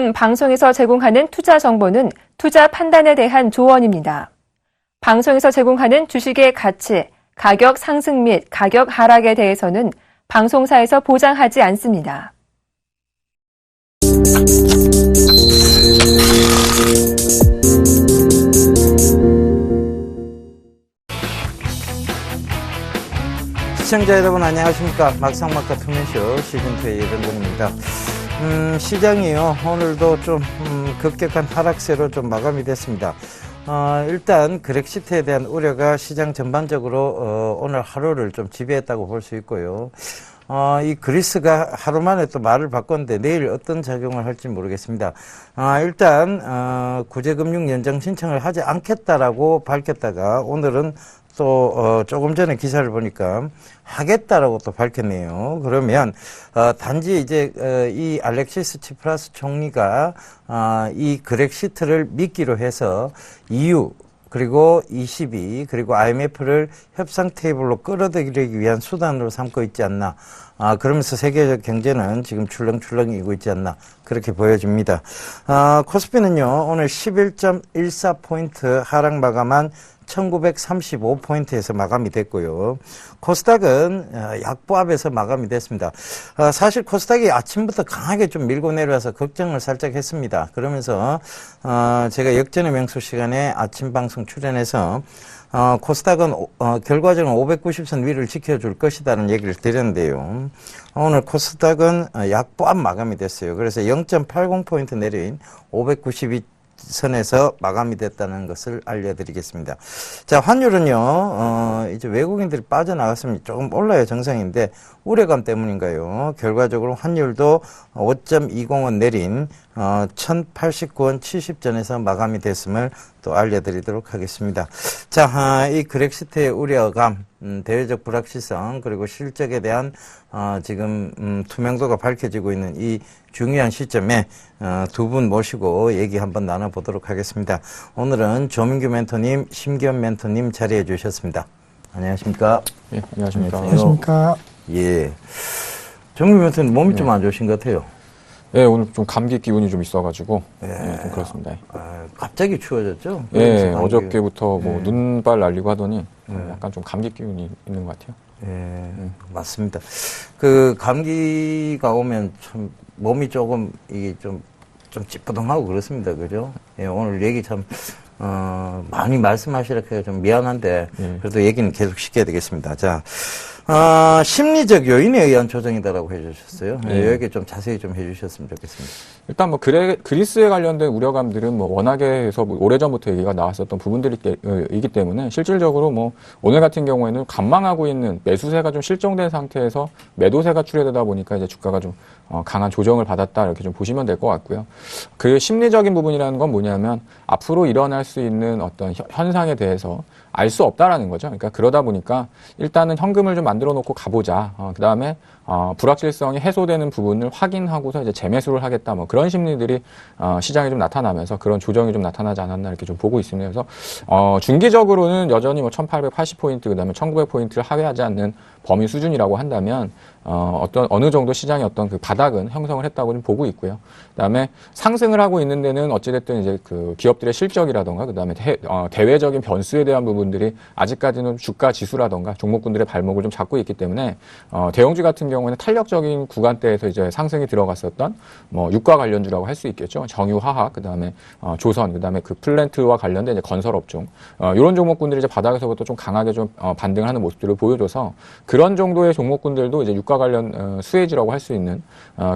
본 방송에서 제공하는 투자 정보는 투자 판단에 대한 조언입니다. 방송에서 제공하는 주식의 가치, 가격 상승 및 가격 하락에 대해서는 방송사에서 보장하지 않습니다. 시청자 여러분 안녕하십니까. 막상막하 투명쇼 시즌2의 예정군입니다. 시장이요 오늘도 좀 급격한 하락세로 좀 마감이 됐습니다. 일단 그렉시트에 대한 우려가 시장 전반적으로 오늘 하루를 좀 지배했다고 볼 수 있고요. 이 그리스가 하루 만에 또 말을 바꿨는데 내일 어떤 작용을 할지 모르겠습니다. 일단 구제금융 연장 신청을 하지 않겠다라고 밝혔다가 오늘은 또 조금 전에 기사를 보니까 하겠다라고 또 밝혔네요. 그러면 단지 이제 이 알렉시스 치프라스 총리가 이 그렉시트를 미끼로 해서 EU 그리고 ECB 그리고 IMF를 협상 테이블로 끌어들이기 위한 수단으로 삼고 있지 않나. 그러면서 세계적 경제는 지금 출렁출렁이고 있지 않나. 그렇게 보여집니다. 코스피는요, 오늘 11.14포인트 하락 마감한 1935포인트에서 마감이 됐고요. 코스닥은 약보합에서 마감이 됐습니다. 사실 코스닥이 아침부터 강하게 좀 밀고 내려와서 걱정을 살짝 했습니다. 그러면서 제가 역전의 명수 시간에 아침 방송 출연해서 코스닥은 결과적으로 590선 위를 지켜줄 것이라는 얘기를 드렸는데요. 오늘 코스닥은 약보합 마감이 됐어요. 그래서 0.80포인트 내린 592선에서 마감이 됐다는 것을 알려드리겠습니다. 자, 환율은요, 이제 외국인들이 빠져나갔으면 조금 올라야 정상인데, 우려감 때문인가요? 결과적으로 환율도 5.20원 내린, 1089원 70전에서 마감이 됐음을 또 알려드리도록 하겠습니다. 자, 이 그렉시트의 우려감, 대외적 불확실성, 그리고 실적에 대한, 지금, 투명도가 밝혀지고 있는 이 중요한 시점에, 두 분 모시고 얘기 한번 나눠보도록 하겠습니다. 오늘은 조민규 멘토님, 심기현 멘토님 자리해 주셨습니다. 안녕하십니까? 예, 안녕하십니까? 안녕하십니까? 예. 조민규 멘토님 몸이 좀 안 좋으신 것 같아요. 예, 오늘 좀 감기 기운이 좀 있어가지고, 예, 좀 그렇습니다. 갑자기 추워졌죠? 예, 어저께부터 뭐 눈발 날리고 하더니, 약간 좀 감기 기운이 있는 것 같아요. 예, 맞습니다. 그 감기가 오면 참 몸이 조금 이게 좀 찌뿌둥하고 그렇습니다. 그죠? 예, 오늘 얘기 참 많이 말씀하시라 해서 좀 미안한데 그래도 얘기는 계속 시켜야 되겠습니다. 자, 심리적 요인에 의한 조정이다라고 해주셨어요. 여기 좀 자세히 좀 해주셨으면 좋겠습니다. 일단 뭐 그리스에 관련된 우려감들은 뭐 워낙에 해서 뭐 오래전부터 얘기가 나왔었던 부분들이기 때문에 실질적으로 뭐 오늘 같은 경우에는 관망하고 있는 매수세가 좀 실종된 상태에서 매도세가 출회되다 보니까 이제 주가가 좀 강한 조정을 받았다 이렇게 좀 보시면 될 것 같고요. 그 심리적인 부분이라는 건 뭐냐면 앞으로 일어날 수 있는 어떤 현상에 대해서 알 수 없다라는 거죠. 그러니까 그러다 보니까 일단은 현금을 좀 만들어 놓고 가보자. 그 다음에 불확실성이 해소되는 부분을 확인하고서 이제 재매수를 하겠다. 뭐 그런 심리들이 시장에 좀 나타나면서 그런 조정이 좀 나타나지 않았나 이렇게 좀 보고 있습니다. 그래서 중기적으로는 여전히 뭐 1880포인트 그다음에 1900포인트를 하회하지 않는 범위 수준이라고 한다면 어느 정도 시장의 어떤 그 바닥은 형성을 했다고 좀 보고 있고요. 그다음에 상승을 하고 있는 데는 어찌됐든 이제 그 기업들의 실적이라던가 그다음에 대외적인 변수에 대한 부분들이 아직까지는 주가 지수라던가 종목군들의 발목을 좀 잡고 있기 때문에 대형주 같은 경우에는 탄력적인 구간대에서 이제 상승이 들어갔었던 뭐 유가 관련주라고 할 수 있겠죠. 정유화학 그다음에 조선 그다음에 그 플랜트와 관련된 이제 건설업종 이런 종목군들이 이제 바닥에서부터 좀 강하게 좀 반등하는 모습들을 보여줘서 그런 정도의 종목군들도 이제 유가 관련 수혜지라고 할 수 있는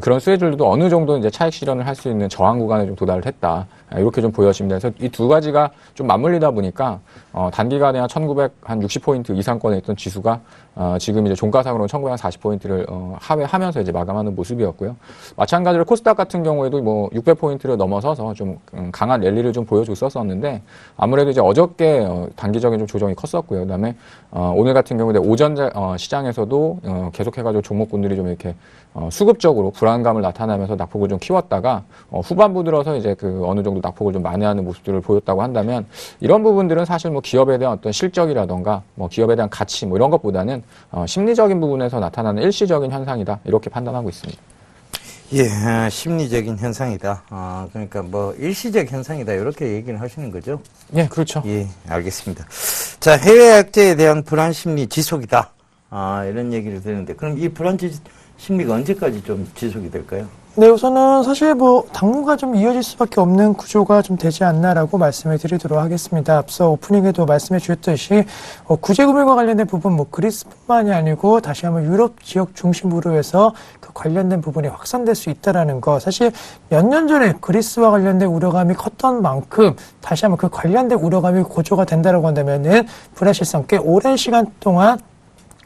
그런 수혜들도 어느 정도 이제 차익 실현을 할 수 있는 저항 구간에 좀 도달을 했다. 이렇게 좀 보여집니다. 그래서 이 두 가지가 좀 맞물리다 보니까 단기간에 한 1960포인트 이상권에 있던 지수가 지금 이제 종가상으로 1940포인트를 하회하면서 이제 마감하는 모습이었고요. 마찬가지로 코스닥 같은 경우에도 뭐 600포인트를 넘어서서 좀 강한 랠리를 좀 보여줬었는데 아무래도 이제 어저께 단기적인 좀 조정이 컸었고요. 그다음에 오늘 같은 경우에 오전 시장에서도 계속해가지고 종목군들이 좀 이렇게 수급적으로 불안감을 나타나면서 낙폭을 좀 키웠다가 후반부 들어서 이제 그 어느 정도 낙폭을 좀 만회하는 모습들을 보였다고 한다면 이런 부분들은 사실 뭐 기업에 대한 어떤 실적이라던가 뭐 기업에 대한 가치 뭐 이런 것보다는 심리적인 부분에서 나타나는 일시적인 현상이다 이렇게 판단하고 있습니다. 예, 심리적인 현상이다. 그러니까 뭐 일시적 현상이다. 이렇게 얘기를 하시는 거죠? 예, 그렇죠. 예, 알겠습니다. 자, 해외 약자에 대한 불안 심리 지속이다. 이런 얘기를 드는데, 그럼 이 불안 심리가 언제까지 좀 지속이 될까요? 네, 우선은 사실 뭐 당분간 좀 이어질 수밖에 없는 구조가 좀 되지 않나라고 말씀을 드리도록 하겠습니다. 앞서 오프닝에도 말씀해 주셨듯이 구제금융과 관련된 부분 뭐 그리스뿐만이 아니고 다시 한번 유럽 지역 중심으로 해서 그 관련된 부분이 확산될 수 있다라는 거, 사실 몇 년 전에 그리스와 관련된 우려감이 컸던 만큼 다시 한번 그 관련된 우려감이 고조가 된다라고 한다면은 불확실성 꽤 오랜 시간 동안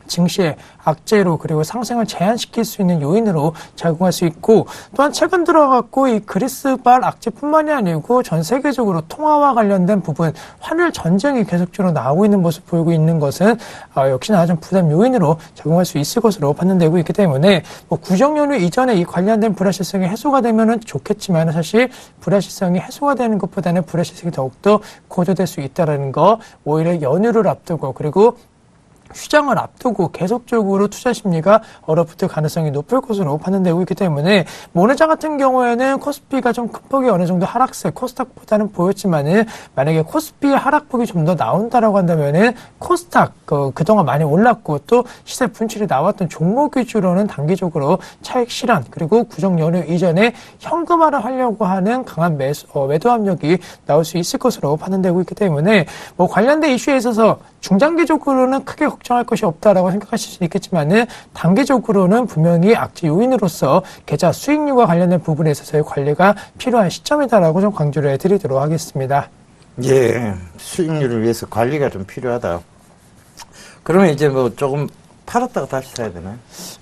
증시의 악재로 그리고 상승을 제한시킬 수 있는 요인으로 작용할 수 있고, 또한 최근 들어갖고 이 그리스발 악재뿐만이 아니고 전 세계적으로 통화와 관련된 부분, 환율 전쟁이 계속적으로 나오고 있는 모습 보이고 있는 것은 역시나 좀 부담 요인으로 작용할 수 있을 것으로 판단되고 있기 때문에 뭐 구정 연휴 이전에 이 관련된 불확실성이 해소가 되면은 좋겠지만, 사실 불확실성이 해소가 되는 것보다는 불확실성이 더욱더 고조될 수 있다는 거, 오히려 연휴를 앞두고 그리고 휴장을 앞두고 계속적으로 투자 심리가 얼어붙을 가능성이 높을 것으로 판단되고 있기 때문에, 오늘장 같은 경우에는 코스피가 좀 큰 폭의 어느 정도 하락세, 코스닥보다는 보였지만은 만약에 코스피의 하락폭이 좀 더 나온다라고 한다면은 코스닥 그동안 많이 올랐고 또 시세 분출이 나왔던 종목 위주로는 단기적으로 차익 실현, 그리고 구정 연휴 이전에 현금화를 하려고 하는 강한 매도 압력이 나올 수 있을 것으로 판단되고 있기 때문에, 뭐 관련된 이슈에 있어서 중장기적으로는 크게 걱정할 것이 없다라고 생각하실 수 있겠지만은, 단기적으로는 분명히 악재 요인으로서 계좌 수익률과 관련된 부분에 있어서의 관리가 필요한 시점이다라고 좀 강조를 해드리도록 하겠습니다. 예, 수익률을 위해서 관리가 좀 필요하다. 그러면 이제 뭐 조금 팔았다가 다시 사야 되나요?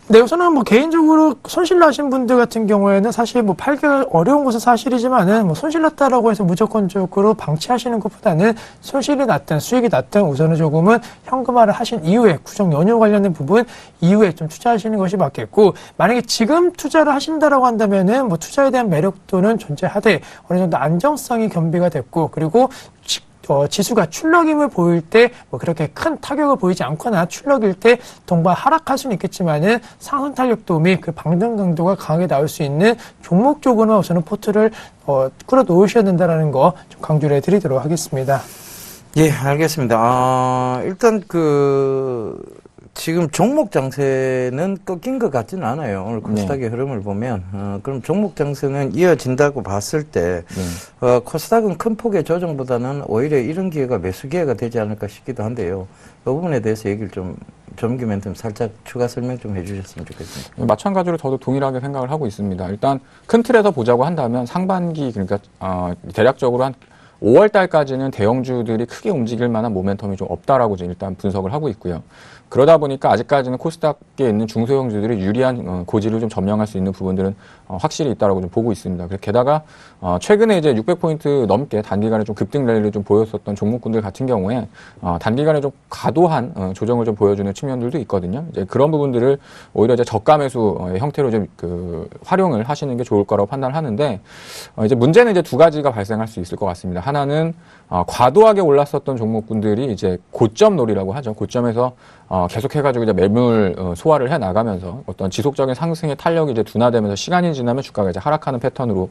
네, 우선은 뭐 개인적으로 손실 나신 분들 같은 경우에는 사실 뭐 팔기 어려운 것은 사실이지만은 뭐 손실 났다라고 해서 무조건적으로 방치하시는 것보다는 손실이 났든 수익이 났든 우선은 조금은 현금화를 하신 이후에 구정 연휴 관련된 부분 이후에 좀 투자하시는 것이 맞겠고, 만약에 지금 투자를 하신다라고 한다면은 뭐 투자에 대한 매력도는 존재하되 어느 정도 안정성이 겸비가 됐고, 그리고 지수가 출렁임을 보일 때 뭐 그렇게 큰 타격을 보이지 않거나 출렁일 때 동반 하락할 수는 있겠지만은 상승 탄력도 및 그 방등 강도가 강하게 나올 수 있는 종목 쪽으로만 우선은 포트를 끌어놓으셔야 된다라는 거 좀 강조를 해드리도록 하겠습니다. 예, 알겠습니다. 일단 지금 종목 장세는 꺾인 것 같지는 않아요. 오늘 코스닥의 흐름을 보면. 그럼 종목 장세는 이어진다고 봤을 때, 코스닥은 큰 폭의 조정보다는 오히려 이런 기회가 매수 기회가 되지 않을까 싶기도 한데요. 이 부분에 대해서 얘기를 좀, 점기면 좀 살짝 추가 설명 좀 해주셨으면 좋겠습니다. 마찬가지로 저도 동일하게 생각을 하고 있습니다. 일단 큰 틀에서 보자고 한다면 상반기, 그러니까 대략적으로 한 5월 달까지는 대형주들이 크게 움직일 만한 모멘텀이 좀 없다라고 일단 분석을 하고 있고요. 그러다 보니까 아직까지는 코스닥에 있는 중소형주들이 유리한 고지를 좀 점령할 수 있는 부분들은 확실히 있다라고 좀 보고 있습니다. 게다가 최근에 이제 600포인트 넘게 단기간에 좀 급등 랠리를 좀 보였었던 종목군들 같은 경우에 단기간에 좀 과도한 조정을 좀 보여주는 측면들도 있거든요. 이제 그런 부분들을 오히려 이제 저가 매수 형태로 좀 활용을 하시는 게 좋을 거라고 판단하는데, 이제 문제는 이제 두 가지가 발생할 수 있을 것 같습니다. 하나는 과도하게 올랐었던 종목군들이 이제 고점 놀이라고 하죠. 고점에서 계속해가지고 이제 매물 소화를 해 나가면서 어떤 지속적인 상승의 탄력이 이제 둔화되면서 시간이 지나면 주가가 이제 하락하는 패턴으로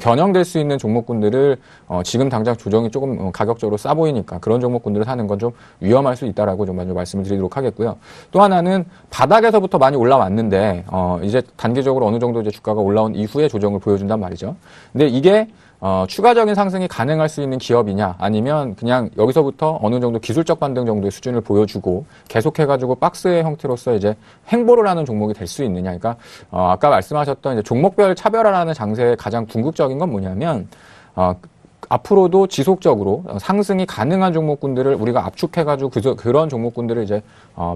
변형될 수 있는 종목군들을 지금 당장 조정이 조금 가격적으로 싸 보이니까 그런 종목군들을 사는 건 좀 위험할 수 있다라고 좀 먼저 말씀을 드리도록 하겠고요. 또 하나는 바닥에서부터 많이 올라왔는데 이제 단기적으로 어느 정도 이제 주가가 올라온 이후에 조정을 보여준단 말이죠. 근데 이게 추가적인 상승이 가능할 수 있는 기업이냐, 아니면 그냥 여기서부터 어느 정도 기술적 반등 정도의 수준을 보여주고 계속해가지고 박스의 형태로서 이제 횡보를 하는 종목이 될 수 있느냐. 그러니까 아까 말씀하셨던 이제 종목별 차별화라는 장세의 가장 궁극적인 건 뭐냐면 앞으로도 지속적으로 상승이 가능한 종목군들을 우리가 압축해가지고 그런 종목군들을 이제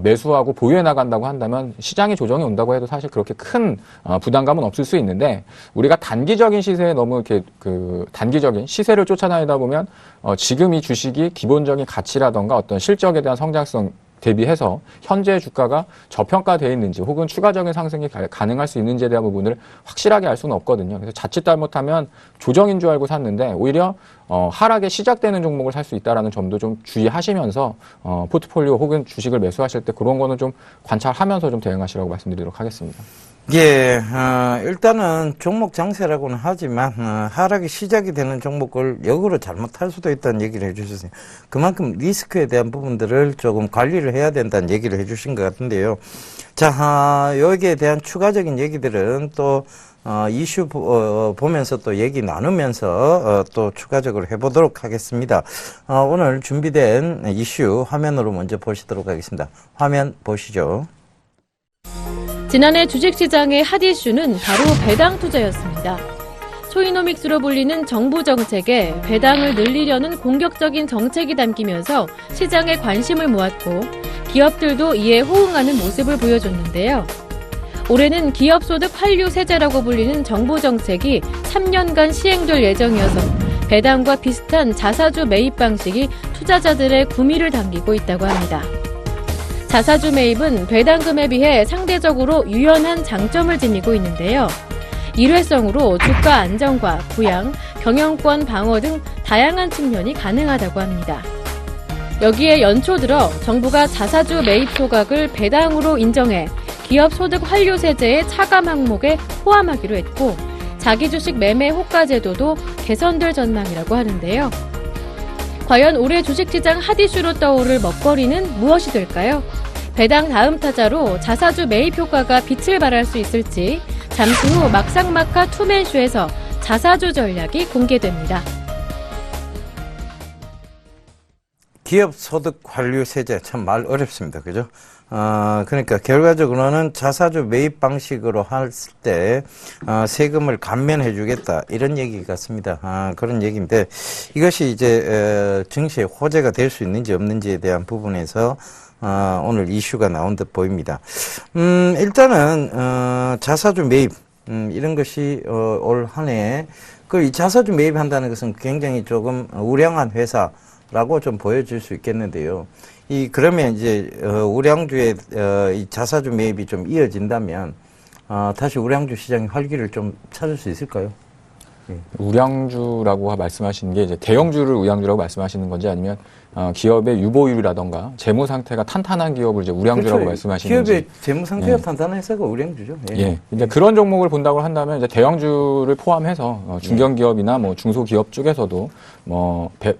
매수하고 보유해 나간다고 한다면 시장의 조정이 온다고 해도 사실 그렇게 큰 부담감은 없을 수 있는데, 우리가 단기적인 시세에 너무 이렇게 단기적인 시세를 쫓아다니다 보면 지금 이 주식이 기본적인 가치라던가 어떤 실적에 대한 성장성 대비해서 현재 주가가 저평가되어 있는지 혹은 추가적인 상승이 가능할 수 있는지에 대한 부분을 확실하게 알 수는 없거든요. 그래서 자칫 잘못하면 조정인 줄 알고 샀는데 오히려 하락에 시작되는 종목을 살 수 있다는 점도 좀 주의하시면서 포트폴리오 혹은 주식을 매수하실 때 그런 거는 좀 관찰하면서 좀 대응하시라고 말씀드리도록 하겠습니다. 예, 일단은 종목 장세라고는 하지만, 하락이 시작이 되는 종목을 역으로 잘못할 수도 있다는 얘기를 해주셨어요. 그만큼 리스크에 대한 부분들을 조금 관리를 해야 된다는 얘기를 해주신 것 같은데요. 자, 여기에 대한 추가적인 얘기들은 또, 이슈 보면서 또 얘기 나누면서 또 추가적으로 해보도록 하겠습니다. 오늘 준비된 이슈 화면으로 먼저 보시도록 하겠습니다. 화면 보시죠. 지난해 주식시장의 핫 이슈는 바로 배당 투자였습니다. 초이노믹스로 불리는 정부 정책에 배당을 늘리려는 공격적인 정책이 담기면서 시장의 관심을 모았고 기업들도 이에 호응하는 모습을 보여줬는데요. 올해는 기업소득 환류 세제라고 불리는 정부 정책이 3년간 시행될 예정이어서 배당과 비슷한 자사주 매입 방식이 투자자들의 구미를 당기고 있다고 합니다. 자사주 매입은 배당금에 비해 상대적으로 유연한 장점을 지니고 있는데요. 일회성으로 주가 안정과 부양, 경영권 방어 등 다양한 측면이 가능하다고 합니다. 여기에 연초 들어 정부가 자사주 매입 소각을 배당으로 인정해 기업 소득 환류 세제의 차감 항목에 포함하기로 했고 자기 주식 매매 호가 제도도 개선될 전망이라고 하는데요. 과연 올해 주식시장 핫 이슈로 떠오를 먹거리는 무엇이 될까요? 배당 다음 타자로 자사주 매입 효과가 빛을 발할 수 있을지 잠시 후 막상막하 투맨쇼에서 자사주 전략이 공개됩니다. 기업 소득 환류 세제 참 말 어렵습니다. 그죠? 그러니까 결과적으로는 자사주 매입 방식으로 했을 때 세금을 감면해 주겠다 이런 얘기 같습니다. 그런 얘기인데 이것이 이제 증시에 호재가 될 수 있는지 없는지에 대한 부분에서 오늘 이슈가 나온 듯 보입니다. 일단은 자사주 매입 이런 것이 올 한 해에 이 자사주 매입한다는 것은 굉장히 조금 우량한 회사라고 좀 보여질 수 있겠는데요. 그러면 이제 우량주의 이 자사주 매입이 좀 이어진다면 다시 우량주 시장의 활기를 좀 찾을 수 있을까요? 우량주라고 말씀하시는 게 이제 대형주를 우량주라고 말씀하시는 건지 아니면 기업의 유보율이라던가 재무 상태가 탄탄한 기업을 이제 우량주라고 그렇죠. 말씀하시는 건지. 기업의 재무 상태가 탄탄한 회사가 우량주죠. 이제 그런 종목을 본다고 한다면 이제 대형주를 포함해서 중견기업이나 뭐 중소기업 쪽에서도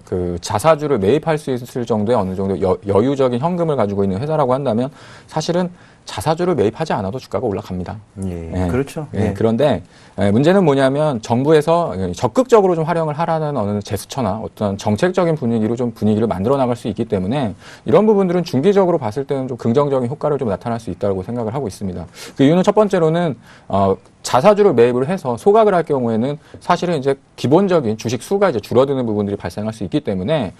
그 자사주를 매입할 수 있을 정도의 어느 정도 여유적인 현금을 가지고 있는 회사라고 한다면 사실은 자사주를 매입하지 않아도 주가가 올라갑니다. 그렇죠. 그런데 문제는 뭐냐면 정부에서 적극적으로 좀 활용을 하라는 어느 제스처나 어떤 정책적인 분위기로 좀 분위기를 만들어 나갈 수 있기 때문에 이런 부분들은 중기적으로 봤을 때는 좀 긍정적인 효과를 좀 나타날 수 있다고 생각을 하고 있습니다. 그 이유는 첫 번째로는 자사주를 매입을 해서 소각을 할 경우에는 사실은 이제 기본적인 주식 수가 이제 줄어드는 부분들이 발생할 수 있기 때문에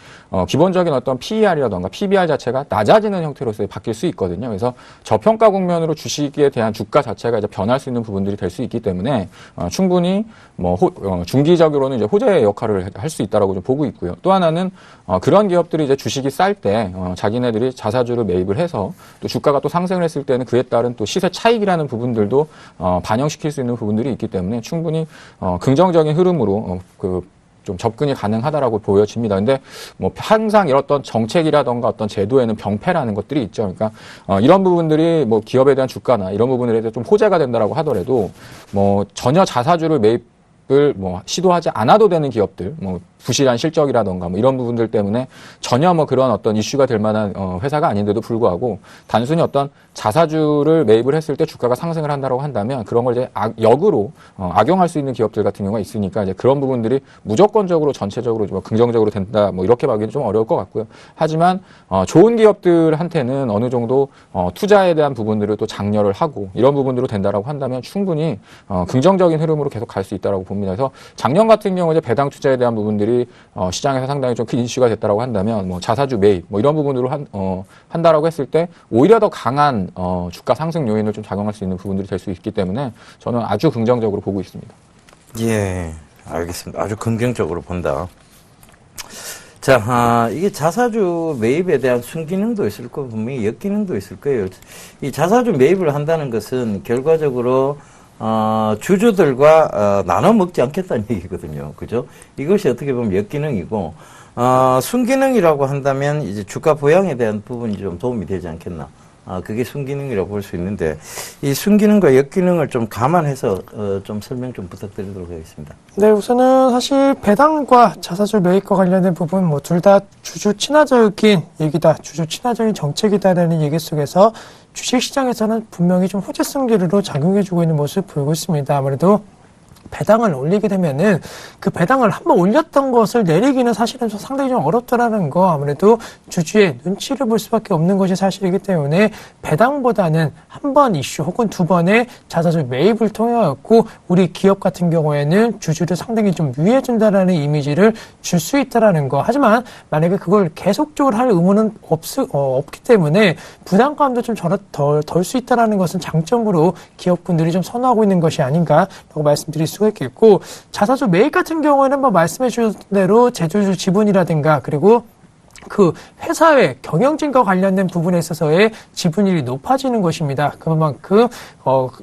기본적인 어떤 PER이라던가 PBR 자체가 낮아지는 형태로서 바뀔 수 있거든요. 그래서 저평가 국면으로 주식에 대한 주가 자체가 이제 변할 수 있는 부분들이 될 수 있기 때문에 충분히 중기적으로는 이제 호재의 역할을 할 수 있다라고 좀 보고 있고요. 또 하나는 그런 기업들이 이제 주식이 쌀 때 자기네들이 자사주를 매입을 해서 또 주가가 또 상승을 했을 때는 그에 따른 또 시세 차익이라는 부분들도 반영시킬 수 있는 부분들이 있기 때문에 충분히 긍정적인 흐름으로 좀 접근이 가능하다라고 보여집니다. 근데 항상 이런 어떤 정책이라던가 어떤 제도에는 병폐라는 것들이 있죠. 그러니까 이런 부분들이 기업에 대한 주가나 이런 부분들에 대해 좀 호재가 된다라고 하더라도 전혀 자사주를 매입을 시도하지 않아도 되는 기업들, 부실한 실적이라던가 이런 부분들 때문에 전혀 그런 어떤 이슈가 될 만한 회사가 아닌데도 불구하고 단순히 어떤 자사주를 매입을 했을 때 주가가 상승을 한다고 한다면 그런 걸 이제 역으로 악용할 수 있는 기업들 같은 경우가 있으니까 이제 그런 부분들이 무조건적으로 전체적으로 좀 긍정적으로 된다 이렇게 보기는 좀 어려울 것 같고요. 하지만 좋은 기업들한테는 어느 정도 투자에 대한 부분들을 또 장려를 하고 이런 부분으로 된다라고 한다면 충분히 긍정적인 흐름으로 계속 갈 수 있다라고 봅니다. 그래서 작년 같은 경우 이제 배당 투자에 대한 부분들이 시장에서 상당히 좀 큰 이슈가 됐다라고 한다면 자사주 매입 이런 부분으로 한다라고 했을 때 오히려 더 강한 주가 상승 요인을 좀 작용할 수 있는 부분들이 될 수 있기 때문에 저는 아주 긍정적으로 보고 있습니다. 예, 알겠습니다. 아주 긍정적으로 본다. 자, 이게 자사주 매입에 대한 순기능도 있을 거고 분명히 역기능도 있을 거예요. 이 자사주 매입을 한다는 것은 결과적으로 주주들과 나눠 먹지 않겠다는 얘기거든요. 그죠? 이것이 어떻게 보면 역기능이고 순기능이라고 한다면 이제 주가 부양에 대한 부분이 좀 도움이 되지 않겠나. 그게 순기능이라고 볼 수 있는데 이 순기능과 역기능을 좀 감안해서 좀 설명 좀 부탁드리도록 하겠습니다. 네, 우선은 사실 배당과 자사주 매입과 관련된 부분 뭐 둘 다 주주 친화적인 얘기다, 주주 친화적인 정책이다라는 얘기 속에서 주식시장에서는 분명히 좀 호재성 기류로 작용해주고 있는 모습을 보이고 있습니다. 아무래도 배당을 올리게 되면은 그 배당을 한번 올렸던 것을 내리기는 사실은 좀 상당히 좀 어렵더라는 거, 아무래도 주주의 눈치를 볼 수밖에 없는 것이 사실이기 때문에 배당보다는 한 번 이슈 혹은 두 번의 자사주 매입을 통해 갖고 우리 기업 같은 경우에는 주주를 상당히 좀 유의해준다라는 이미지를 줄 수 있다라는 거. 하지만 만약에 그걸 계속적으로 할 의무는 없기 때문에 부담감도 좀 덜 수 있다라는 것은 장점으로 기업군들이 좀 선호하고 있는 것이 아닌가라고 말씀드릴 수가 있겠고, 자사주 매입 같은 경우에는 뭐 말씀해 주신 대로 제조주 지분이라든가 그리고 그 회사의 경영진과 관련된 부분에 있어서의 지분율이 높아지는 것입니다. 그만큼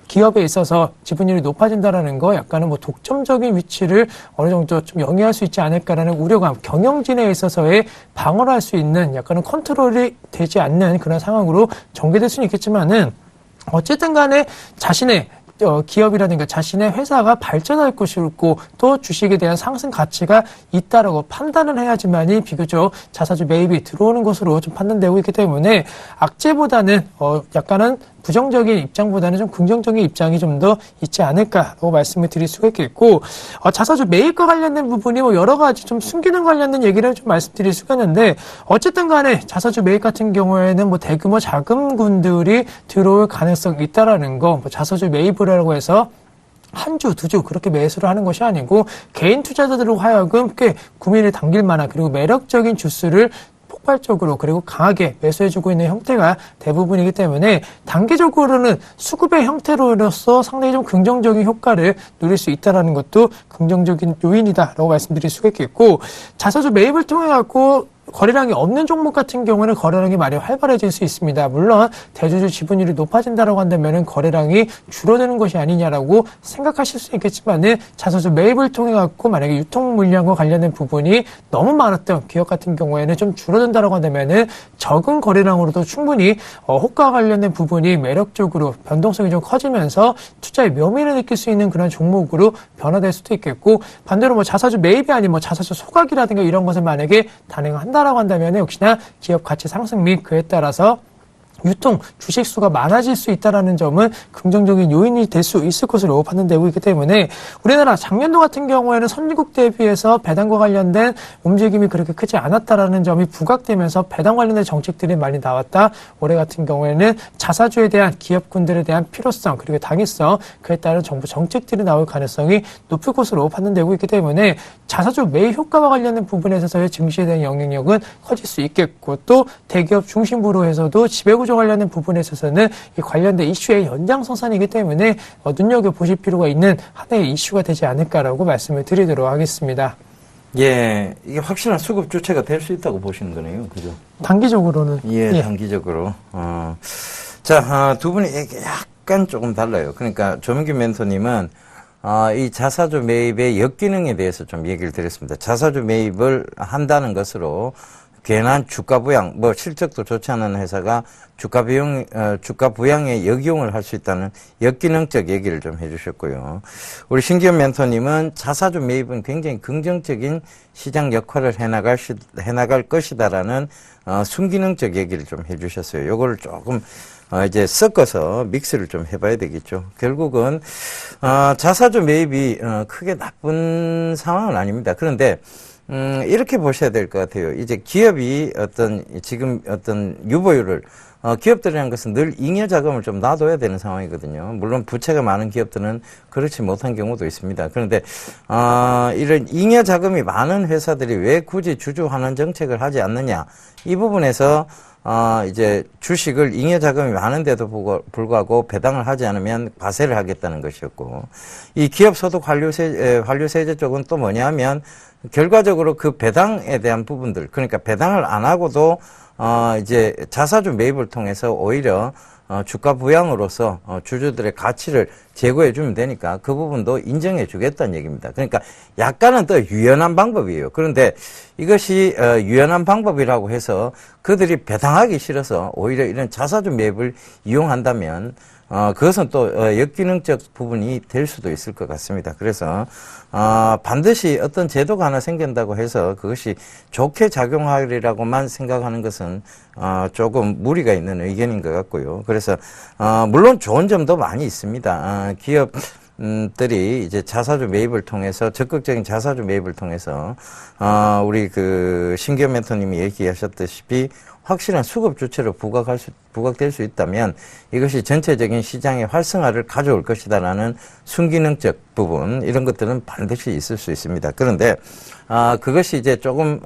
기업에 있어서 지분율이 높아진다라는 거, 약간은 뭐 독점적인 위치를 어느 정도 좀 영위할 수 있지 않을까라는 우려감, 경영진에 있어서의 방어를 할 수 있는 약간은 컨트롤이 되지 않는 그런 상황으로 전개될 수는 있겠지만은 어쨌든 간에 자신의 기업이라든가 자신의 회사가 발전할 것이고 또 주식에 대한 상승 가치가 있다라고 판단을 해야지만이 비교적 자사주 매입이 들어오는 것으로 좀 판단되고 있기 때문에 악재보다는 약간은 부정적인 입장보다는 좀 긍정적인 입장이 좀 더 있지 않을까라고 말씀을 드릴 수가 있겠고, 자사주 매입과 관련된 부분이 뭐 여러 가지 좀 순기능 관련된 얘기를 좀 말씀드릴 수가 있는데, 어쨌든 간에 자사주 매입 같은 경우에는 뭐 대규모 자금군들이 들어올 가능성이 있다라는 거, 뭐 자사주 매입을 하라고 해서 한 주, 두 주 그렇게 매수를 하는 것이 아니고 개인 투자자들로 하여금 꽤 구매를 당길 만한 그리고 매력적인 주수를 폭발적으로 그리고 강하게 매수해주고 있는 형태가 대부분이기 때문에 단기적으로는 수급의 형태로서 상당히 좀 긍정적인 효과를 누릴 수 있다는 것도 긍정적인 요인이다라고 말씀드릴 수가 있겠고, 자사주 매입을 통해 갖고 거래량이 없는 종목 같은 경우는 거래량이 많이 활발해질 수 있습니다. 물론 대주주 지분율이 높아진다고 한다면 거래량이 줄어드는 것이 아니냐라고 생각하실 수 있겠지만은, 자사주 매입을 통해 갖고 만약에 유통 물량과 관련된 부분이 너무 많았던 기업 같은 경우에는 좀 줄어든다고 한다면은 적은 거래량으로도 충분히 호가와 관련된 부분이 매력적으로 변동성이 좀 커지면서 투자의 묘미를 느낄 수 있는 그런 종목으로 변화될 수도 있겠고, 반대로 뭐 자사주 매입이 아닌 뭐 자사주 소각이라든가 이런 것을 만약에 단행한다라고 한다면 역시나 기업 가치 상승 및 그에 따라서 유통 주식 수가 많아질 수 있다라는 점은 긍정적인 요인이 될 수 있을 것으로 판단되고 있기 때문에, 우리나라 작년도 같은 경우에는 선진국 대비해서 배당과 관련된 움직임이 그렇게 크지 않았다라는 점이 부각되면서 배당 관련된 정책들이 많이 나왔다. 올해 같은 경우에는 자사주에 대한 기업군들에 대한 필요성 그리고 당위성, 그에 따른 정부 정책들이 나올 가능성이 높을 것으로 판단되고 있기 때문에 자사주 매입 효과와 관련된 부분에 있어서의 증시에 대한 영향력은 커질 수 있겠고, 또 대기업 중심부로 해서도 지배구조 관련된 부분에 있어서는 이 관련된 이슈의 연장선상이기 때문에 눈여겨보실 필요가 있는 하나의 이슈가 되지 않을까라고 말씀을 드리도록 하겠습니다. 예, 이게 확실한 수급 주체가 될 수 있다고 보시는 거네요. 그죠? 단기적으로는. 예, 단기적으로. 자, 두 분이 약간 조금 달라요. 그러니까 조민규 멘토님은 이 자사주 매입의 역기능에 대해서 좀 얘기를 드렸습니다. 자사주 매입을 한다는 것으로 괜한 주가 부양, 뭐 실적도 좋지 않은 회사가 주가 부양에 역이용을 할 수 있다는 역기능적 얘기를 좀 해주셨고요. 우리 신기현 멘토님은 자사주 매입은 굉장히 긍정적인 시장 역할을 해나갈 것이다라는 순기능적 얘기를 좀 해주셨어요. 요거를 조금 이제 섞어서 믹스를 좀 해봐야 되겠죠. 결국은 자사주 매입이 크게 나쁜 상황은 아닙니다. 그런데 이렇게 보셔야 될 것 같아요. 이제 기업이 지금 유보율을, 기업들이라는 것은 늘 잉여 자금을 좀 놔둬야 되는 상황이거든요. 물론 부채가 많은 기업들은 그렇지 못한 경우도 있습니다. 그런데, 이런 잉여 자금이 많은 회사들이 왜 굳이 주주 환원 정책을 하지 않느냐. 이 부분에서, 이제 주식을 잉여 자금이 많은데도 불구하고 배당을 하지 않으면 과세를 하겠다는 것이었고, 이 기업 소득 환류세제 쪽은 또 뭐냐면, 결과적으로 그 배당에 대한 부분들, 그러니까 배당을 안 하고도 이제 자사주 매입을 통해서 오히려 주가 부양으로서 주주들의 가치를 제고해 주면 되니까 그 부분도 인정해 주겠다는 얘기입니다. 그러니까 약간은 더 유연한 방법이에요. 그런데 이것이 유연한 방법이라고 해서 그들이 배당하기 싫어서 오히려 이런 자사주 매입을 이용한다면 그것은 또 역기능적 부분이 될 수도 있을 것 같습니다. 그래서 반드시 어떤 제도가 하나 생긴다고 해서 그것이 좋게 작용하리라고만 생각하는 것은 조금 무리가 있는 의견인 것 같고요. 그래서 물론 좋은 점도 많이 있습니다. 기업들이 이제 자사주 매입을 통해서 적극적인 자사주 매입을 통해서 우리 그 신기현 멘토님이 얘기하셨다시피 확실한 수급 주체로 부각될 수 있다면 이것이 전체적인 시장의 활성화를 가져올 것이다라는 순기능적 부분 이런 것들은 반드시 있을 수 있습니다. 그런데 그것이 이제 조금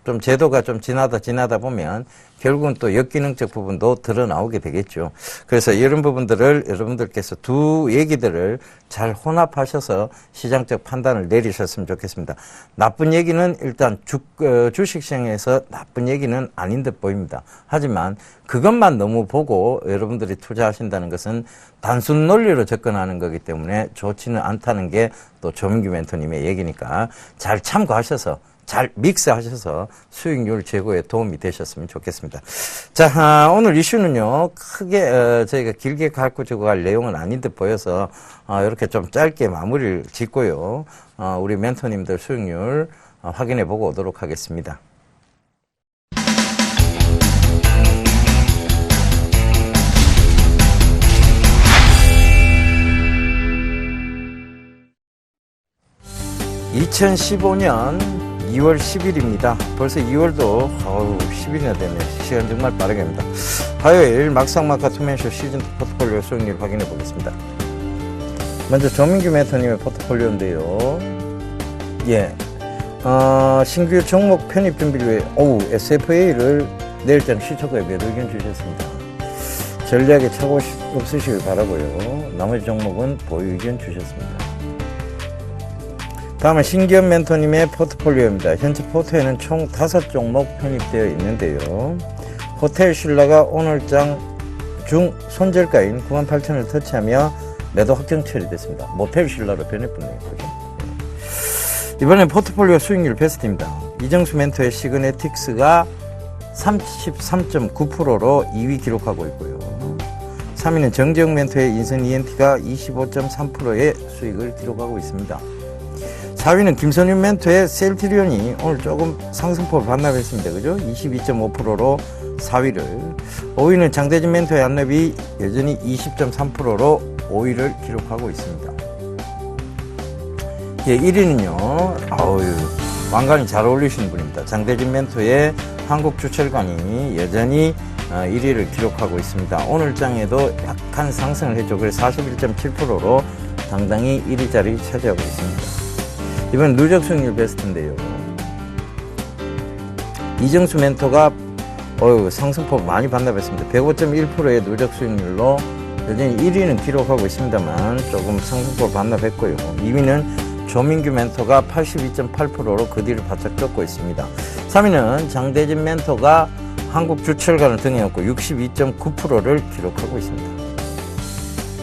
좀 제도가 좀 지나다 보면 결국은 또 역기능적 부분도 드러나오게 되겠죠. 그래서 이런 부분들을 여러분들께서 두 얘기들을 잘 혼합하셔서 시장적 판단을 내리셨으면 좋겠습니다. 나쁜 얘기는 일단 주식시장에서 나쁜 얘기는 아닌 듯 보입니다. 하지만 그것만 너무 보고 여러분들이 투자하신다는 것은 단순 논리로 접근하는 거기 때문에 좋지는 않다는 게 또 조민규 멘토님의 얘기니까 잘 참고하셔서 잘 믹스하셔서 수익률 제고에 도움이 되셨으면 좋겠습니다. 자, 오늘 이슈는요, 크게, 저희가 길게 갖고 갈 내용은 아닌 듯 보여서, 이렇게 좀 짧게 마무리를 짓고요, 우리 멘토님들 수익률 확인해 보고 오도록 하겠습니다. (2015년 2월 10일입니다. 벌써 2월도 10일이나 됐네. 시간 정말 빠르게 합니다. 화요일 막상막하 투맨쇼 시즌 포트폴리오 수익률 확인해 보겠습니다. 먼저 조민규 멘토님의 포트폴리오인데요. 예, 신규 종목 편입 준비를 위해 SFA를 내일장 시초가에 몇 의견 주셨습니다. 전략에 착오 없으시길 바라고요. 나머지 종목은 보유 의견 주셨습니다. 다음은 신기현 멘토님의 포트폴리오입니다. 현재 포트에는 총 5종목 편입되어 있는데요. 호텔 신라가 오늘장 중 손절가인 98,000원을 터치하며 매도 확정 처리됐습니다. 모텔 신라로 변했군요. 이번엔 포트폴리오 수익률 베스트입니다. 이정수 멘토의 시그네틱스가 33.9%로 2위 기록하고 있고요. 3위는 정재영 멘토의 인선 ENT가 25.3%의 수익을 기록하고 있습니다. 4위는 김선윤 멘토의 셀트리온이 오늘 조금 상승폭을 반납했습니다. 그죠? 22.5%로 4위를. 5위는 장대진 멘토의 안랩이 여전히 20.3%로 5위를 기록하고 있습니다. 예, 1위는요, 왕관이 잘 어울리시는 분입니다. 장대진 멘토의 한국주철관이 여전히 1위를 기록하고 있습니다. 오늘 장에도 약간 상승을 했죠. 그래서 41.7%로 당당히 1위 자리 차지하고 있습니다. 이번 누적 수익률 베스트인데요. 이정수 멘토가 상승폭 많이 반납했습니다. 105.1%의 누적 수익률로 여전히 1위는 기록하고 있습니다만 조금 상승폭 반납했고요. 2위는 조민규 멘토가 82.8%로 그 뒤를 바짝 쫓고 있습니다. 3위는 장대진 멘토가 한국주철관을 등에업고 62.9%를 기록하고 있습니다.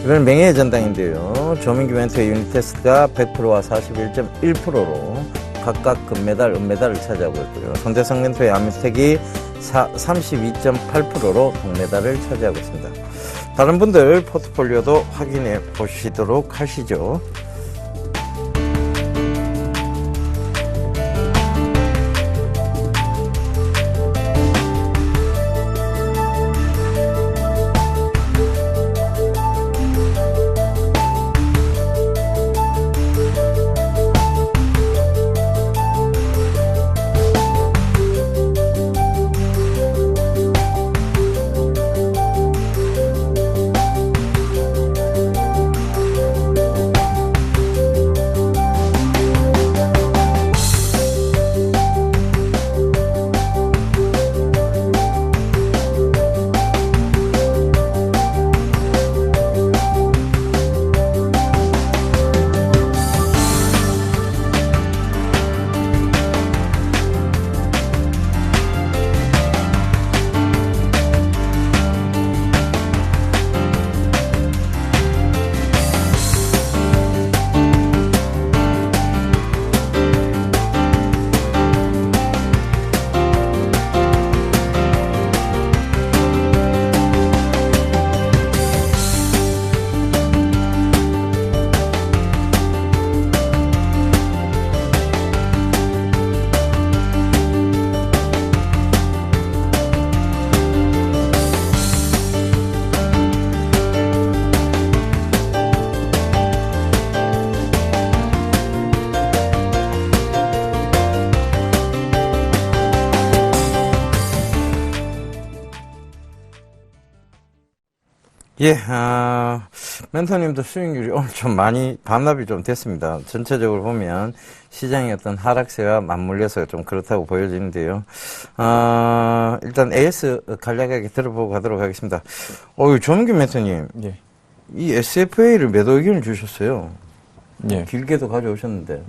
이번엔 명예의 전당인데요. 조민규 멘토의 유닛 테스트가 100%와 41.1%로 각각 금메달, 은메달을 차지하고 있고요. 손대성 멘토의 아미텍이 32.8%로 동메달을 차지하고 있습니다. 다른 분들 포트폴리오도 확인해 보시도록 하시죠. 예, 멘토님도 수익률이 오늘 좀 많이 반납이 좀 됐습니다. 전체적으로 보면 시장의 어떤 하락세와 맞물려서 좀 그렇다고 보여지는데요. 일단 AS 간략하게 들어보고 가도록 하겠습니다. 조문규 멘토님, 예. 이 SFA를 매도 의견을 주셨어요. 예. 길게도 가져오셨는데.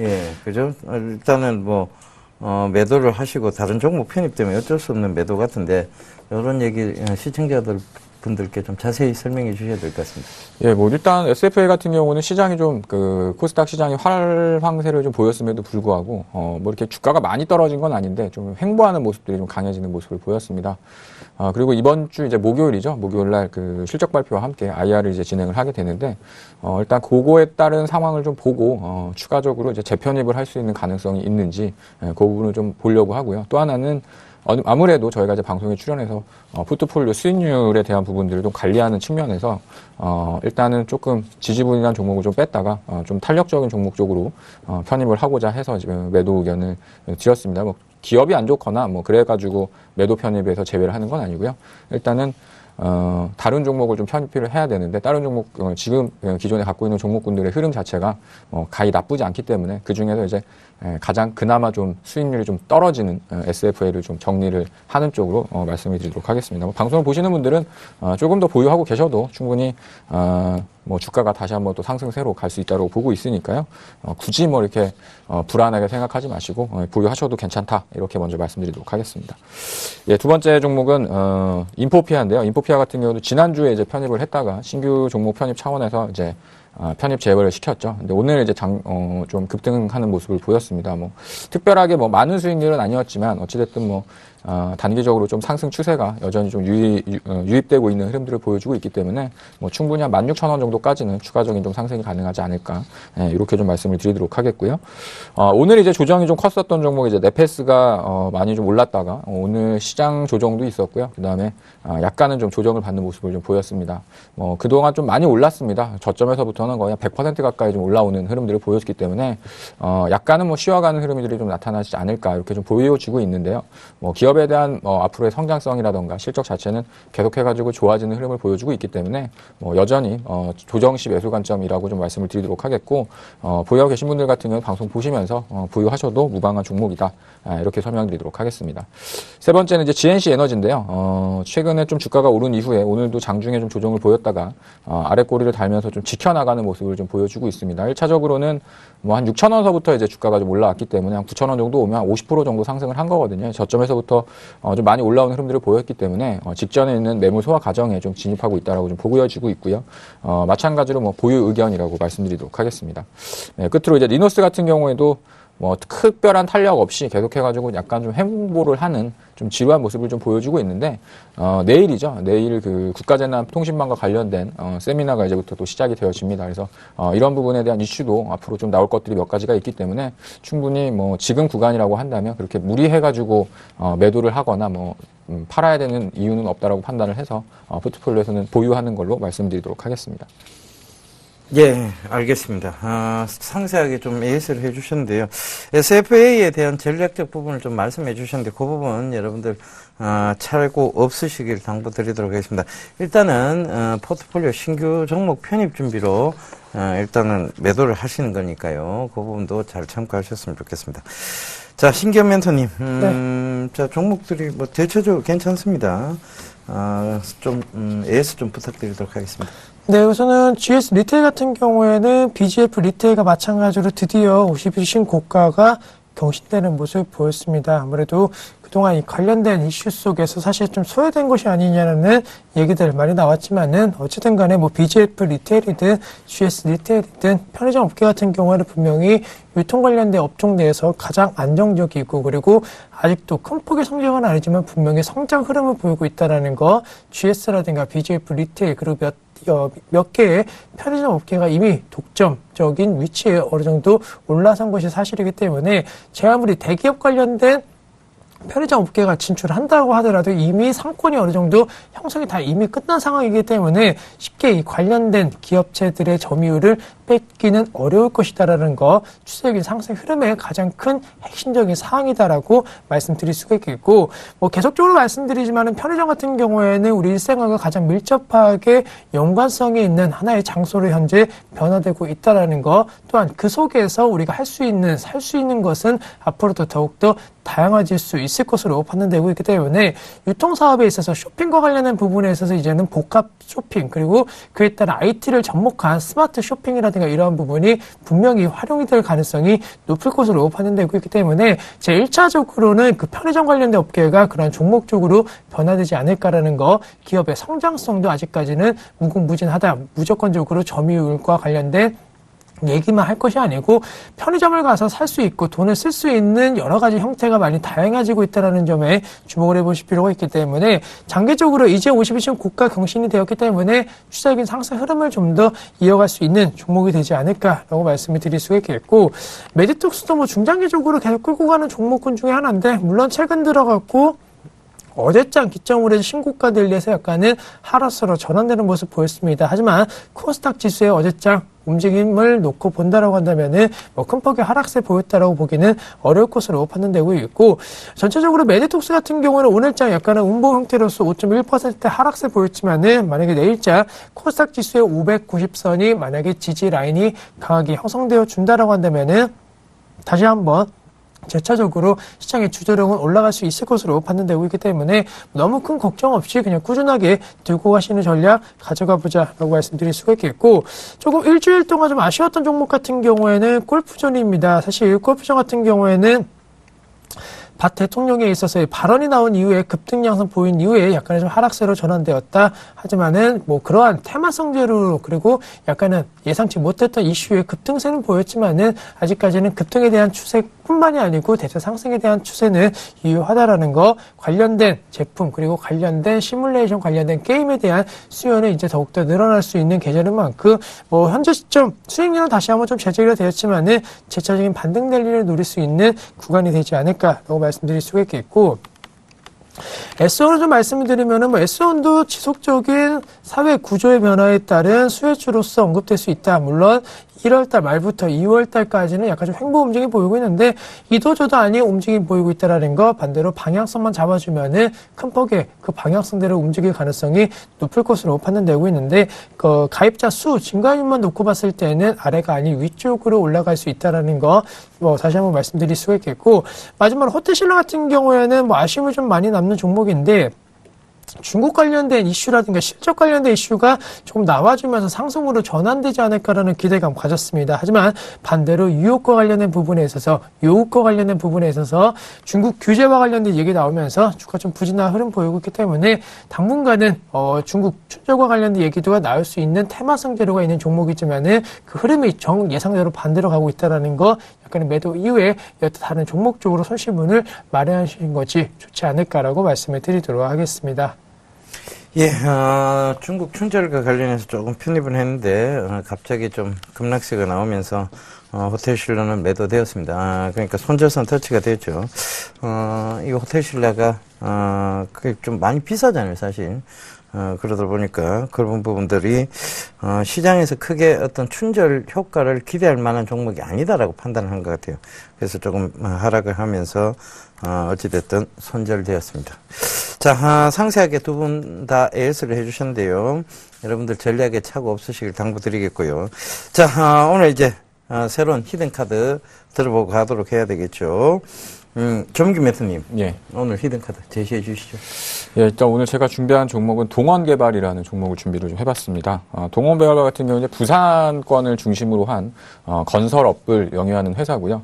예, 그죠? 일단은 매도를 하시고 다른 종목 편입 때문에 어쩔 수 없는 매도 같은데, 이런 얘기 시청자들 분들께 좀 자세히 설명해 주셔야 될 것 같습니다. 예, 일단 SFA 같은 경우는 시장이 좀, 코스닥 시장이 활황세를 좀 보였음에도 불구하고, 이렇게 주가가 많이 떨어진 건 아닌데, 좀 횡보하는 모습들이 좀 강해지는 모습을 보였습니다. 그리고 이번 주 이제 목요일이죠. 목요일날 실적 발표와 함께 IR을 이제 진행을 하게 되는데, 일단 그거에 따른 상황을 좀 보고, 추가적으로 이제 재편입을 할 수 있는 가능성이 있는지, 그 부분을 좀 보려고 하고요. 또 하나는, 아무래도 저희가 이제 방송에 출연해서 포트폴리오 수익률에 대한 부분들을 좀 관리하는 측면에서 일단은 조금 지지분이한 종목을 좀 뺐다가 좀 탄력적인 종목 쪽으로 편입을 하고자 해서 지금 매도 의견을 드렸습니다. 기업이 안 좋거나 그래가지고 매도 편입에서 제외를 하는 건 아니고요. 일단은 다른 종목을 좀 편입을 해야 되는데, 다른 종목, 지금 기존에 갖고 있는 종목군들의 흐름 자체가 가히 나쁘지 않기 때문에 그 중에서 이제 가장 그나마 좀 수익률이 좀 떨어지는 SFA를 좀 정리를 하는 쪽으로 말씀을 드리도록 하겠습니다. 방송을 보시는 분들은 조금 더 보유하고 계셔도 충분히 주가가 다시 한번 또 상승세로 갈 수 있다고 보고 있으니까요. 굳이 이렇게 불안하게 생각하지 마시고 보유하셔도 괜찮다, 이렇게 먼저 말씀드리도록 하겠습니다. 예, 두 번째 종목은 인포피아인데요. 인포피아 같은 경우도 지난주에 이제 편입을 했다가 신규 종목 편입 차원에서 이제 편입 제외를 시켰죠. 근데 오늘 이제 좀 급등하는 모습을 보였습니다. 특별하게 많은 수익률은 아니었지만 어찌됐든 단기적으로 좀 상승 추세가 여전히 좀 유입되고 있는 흐름들을 보여주고 있기 때문에 충분히 한 16,000원 정도까지는 추가적인 좀 상승이 가능하지 않을까, 이렇게 좀 말씀을 드리도록 하겠고요. 오늘 이제 조정이 좀 컸었던 종목이 이제 네페스가 많이 좀 올랐다가 오늘 시장 조정도 있었고요. 그 다음에 약간은 좀 조정을 받는 모습을 좀 보였습니다. 그동안 좀 많이 올랐습니다. 저점에서부터는 거의 100% 가까이 좀 올라오는 흐름들을 보였기 때문에 약간은 쉬어가는 흐름들이 좀 나타나지 않을까, 이렇게 좀 보여지고 있는데요. 기업에 대한 앞으로의 성장성이라던가 실적 자체는 계속해가지고 좋아지는 흐름을 보여주고 있기 때문에 여전히 조정시 매수 관점이라고 좀 말씀을 드리도록 하겠고, 보유하고 계신 분들 같은 경우는 방송 보시면서 보유하셔도 무방한 종목이다, 이렇게 설명드리도록 하겠습니다. 세 번째는 이제 GNC 에너지인데요. 최근에 좀 주가가 오른 이후에 오늘도 장중에 좀 조정을 보였다가 아래 꼬리를 달면서 좀 지켜나가는 모습을 좀 보여주고 있습니다. 1차적으로는 한 6,000원서부터 이제 주가가 좀 올라왔기 때문에 한 9,000원 정도 오면 한 50% 정도 상승을 한 거거든요. 저점에서부터 좀 많이 올라오는 흐름들을 보였기 때문에 직전에 있는 매물 소화 과정에 좀 진입하고 있다라고 좀 보여지고 있고요. 마찬가지로 보유 의견이라고 말씀드리도록 하겠습니다. 네, 끝으로 이제 리노스 같은 경우에도 특별한 탄력 없이 계속해가지고 약간 좀 횡보를 하는 좀 지루한 모습을 좀 보여주고 있는데, 내일이죠. 내일 국가재난통신망과 관련된 세미나가 이제부터 또 시작이 되어집니다. 그래서 이런 부분에 대한 이슈도 앞으로 좀 나올 것들이 몇 가지가 있기 때문에 충분히 지금 구간이라고 한다면 그렇게 무리해가지고 매도를 하거나 팔아야 되는 이유는 없다라고 판단을 해서 포트폴리오에서는 보유하는 걸로 말씀드리도록 하겠습니다. 예, 알겠습니다. 상세하게 좀 AS를 해주셨는데요. SFA에 대한 전략적 부분을 좀 말씀해 주셨는데, 그 부분 여러분들 찰고 없으시길 당부드리도록 하겠습니다. 일단은 포트폴리오 신규 종목 편입 준비로 일단은 매도를 하시는 거니까요. 그 부분도 잘 참고하셨으면 좋겠습니다. 자, 신기현 멘토님, 자, 종목들이 대체적으로 괜찮습니다. AS 좀 부탁드리도록 하겠습니다. 네, 우선은 GS 리테일 같은 경우에는 BGF 리테일과 마찬가지로 드디어 50일 신고가가 경신되는 모습을 보였습니다. 아무래도 그동안 이 관련된 이슈 속에서 사실 좀 소외된 것이 아니냐는 얘기들 많이 나왔지만은 어쨌든 간에 BGF 리테일이든 GS 리테일이든 편의점 업계 같은 경우에는 분명히 유통 관련된 업종 내에서 가장 안정적이고, 그리고 아직도 큰 폭의 성장은 아니지만 분명히 성장 흐름을 보이고 있다는 거, GS라든가 BGF 리테일 그리고 몇 개의 편의점 업계가 이미 독점적인 위치에 어느 정도 올라선 것이 사실이기 때문에 제 아무리 대기업 관련된 편의점 업계가 진출한다고 하더라도 이미 상권이 어느 정도 형성이 다 이미 끝난 상황이기 때문에 쉽게 이 관련된 기업체들의 점유율을 뺏기는 어려울 것이다라는 거 추세적인 상승 흐름의 가장 큰 핵심적인 사항이다라고 말씀드릴 수가 있겠고, 뭐 계속적으로 말씀드리지만은 편의점 같은 경우에는 우리 일생활과 가장 밀접하게 연관성이 있는 하나의 장소로 현재 변화되고 있다라는 거, 또한 그 속에서 우리가 할 수 있는, 살 수 있는 것은 앞으로도 더욱더 다양해질 수 있을 것으로 판단되고 있기 때문에 유통사업에 있어서 쇼핑과 관련된 부분에 있어서 이제는 복합 쇼핑, 그리고 그에 따라 IT를 접목한 스마트 쇼핑이라든가 이러한 부분이 분명히 활용이 될 가능성이 높을 것으로 판단되고 있기 때문에 제 1차적으로는 그 편의점 관련된 업계가 그런 종목 쪽으로 변화되지 않을까라는 거, 기업의 성장성도 아직까지는 무궁무진하다, 무조건적으로 점유율과 관련된 얘기만 할 것이 아니고 편의점을 가서 살 수 있고 돈을 쓸 수 있는 여러 가지 형태가 많이 다양해지고 있다는 점에 주목을 해보실 필요가 있기 때문에 장기적으로 이제 52층 고가 경신이 되었기 때문에 추세적인 상승 흐름을 좀 더 이어갈 수 있는 종목이 되지 않을까라고 말씀을 드릴 수가 있겠고, 메디톡스도 뭐 중장기적으로 계속 끌고 가는 종목군 중에 하나인데, 물론 최근 들어갔고 어제장 기점으로 해서 신고가 대비해서 약간은 하락세로 전환되는 모습 보였습니다. 하지만 코스닥 지수의 어제장 움직임을 놓고 본다라고 한다면은 뭐 큰 폭의 하락세 보였다라고 보기는 어려울 것으로 판단되고 있고, 전체적으로 메디톡스 같은 경우는 오늘장 약간은 운봉 형태로서 5.1% 하락세 보였지만은 만약에 내일장 코스닥 지수의 590선이 만약에 지지 라인이 강하게 형성되어 준다라고 한다면은 다시 한번 재차적으로 시장의 주도력은 올라갈 수 있을 것으로 판단되고 있기 때문에 너무 큰 걱정 없이 그냥 꾸준하게 들고 가시는 전략 가져가 보자라고 말씀드릴 수가 있겠고, 조금 일주일 동안 좀 아쉬웠던 종목 같은 경우에는 골프존입니다. 사실 골프존 같은 경우에는 박 대통령에 있어서의 발언이 나온 이후에 급등 양상 보인 이후에 약간의 좀 하락세로 전환되었다. 하지만은 뭐 그러한 테마성대로, 그리고 약간은 예상치 못했던 이슈의 급등세는 보였지만은 아직까지는 급등에 대한 추세뿐만이 아니고 대체 상승에 대한 추세는 유효하다라는 거, 관련된 제품 그리고 관련된 시뮬레이션 관련된 게임에 대한 수요는 이제 더욱더 늘어날 수 있는 계절인 만큼 뭐 현재 시점 수익률은 다시 한번 좀 제재가 되었지만은 재차적인 반등 랠리를 노릴 수 있는 구간이 되지 않을까라고 말씀드릴 수가 있겠고, S1을 좀 말씀을 드리면은 뭐 S1도 지속적인 사회 구조의 변화에 따른 수혜주로서 언급될 수 있다. 물론 1월달 말부터 2월달까지는 약간 좀 횡보 움직임이 보이고 있는데 이도저도 아닌 움직임이 보이고 있다라는 거, 반대로 방향성만 잡아주면은 큰 폭의 그 방향성대로 움직일 가능성이 높을 것으로 판단되고 있는데, 그 가입자 수 증가율만 놓고 봤을 때는 아래가 아닌 위쪽으로 올라갈 수 있다라는 거 뭐 다시 한번 말씀드릴 수가 있겠고, 마지막으로 호텔신라 같은 경우에는 뭐 아쉬움이 좀 많이 남는 종목인데, 중국 관련된 이슈라든가 실적 관련된 이슈가 조금 나와주면서 상승으로 전환되지 않을까라는 기대감 가졌습니다. 하지만 반대로 유효과 관련된 부분에 있어서, 요우과 관련된 부분에 있어서 중국 규제와 관련된 얘기 나오면서 주가 좀 부진한 흐름 보이고 있기 때문에 당분간은 중국 출절과 관련된 얘기도가 나올 수 있는 테마성 재료가 있는 종목이지만은 그 흐름이 정 예상대로 반대로 가고 있다라는 거, 약간의 매도 이후에 여타 다른 종목 쪽으로 손실분을 마련하시는 것이 좋지 않을까라고 말씀을 드리도록 하겠습니다. 예, 중국 춘절과 관련해서 조금 편입을 했는데, 갑자기 좀 급락세가 나오면서, 호텔신라는 매도되었습니다. 그러니까 손절선 터치가 됐죠. 이 호텔신라가, 그게 좀 많이 비싸잖아요, 사실. 그러다 보니까 그런 부분들이, 시장에서 크게 어떤 춘절 효과를 기대할 만한 종목이 아니다라고 판단한 것 같아요. 그래서 조금 하락을 하면서, 어찌됐든 손절되었습니다. 자, 상세하게 두 분 다 AS를 해주셨는데요. 여러분들 전략에 착오 없으시길 당부드리겠고요. 자, 오늘 이제, 새로운 히든카드 들어보고 가도록 해야 되겠죠. 정규 매트님. 예. 오늘 히든카드 제시해 주시죠. 예, 일단 오늘 제가 준비한 종목은 동원개발이라는 종목을 준비를 좀 해봤습니다. 동원개발 같은 경우는 부산권을 중심으로 한 건설업을 영위하는 회사고요.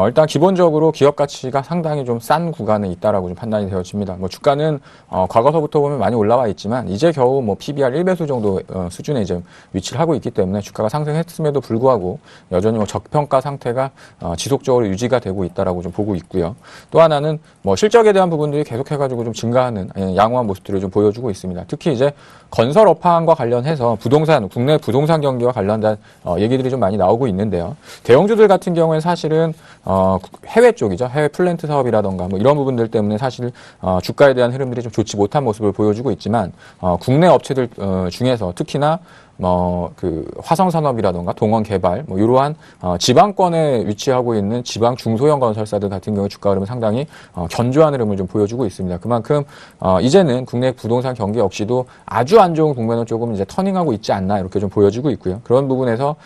일단 기본적으로 기업 가치가 상당히 좀 싼 구간에 있다라고 좀 판단이 되어집니다. 뭐 주가는 과거서부터 보면 많이 올라와 있지만 이제 겨우 뭐 PBR 1배수 정도 수준에 이제 위치를 하고 있기 때문에 주가가 상승했음에도 불구하고 여전히 뭐 저평가 상태가 지속적으로 유지가 되고 있다라고 좀 보고 있고요. 있고요. 또 하나는 뭐 실적에 대한 부분들이 계속해가지고 좀 증가하는 양호한 모습들을 좀 보여주고 있습니다. 특히 이제 건설 업황과 관련해서 국내 부동산 경기와 관련된 얘기들이 좀 많이 나오고 있는데요. 대형주들 같은 경우에 사실은 해외 쪽이죠. 해외 플랜트 사업이라던가 뭐 이런 부분들 때문에 사실 주가에 대한 흐름들이 좀 좋지 못한 모습을 보여주고 있지만 국내 업체들 중에서 특히나 그 화성산업이라던가 동원개발, 이러한, 지방권에 위치하고 있는 지방 중소형 건설사들 같은 경우 주가 흐름은 상당히, 견조한 흐름을 좀 보여주고 있습니다. 그만큼, 이제는 국내 부동산 경기 역시도 아주 안 좋은 국면은 조금 이제 터닝하고 있지 않나 이렇게 좀 보여지고 있고요. 그런 부분에서,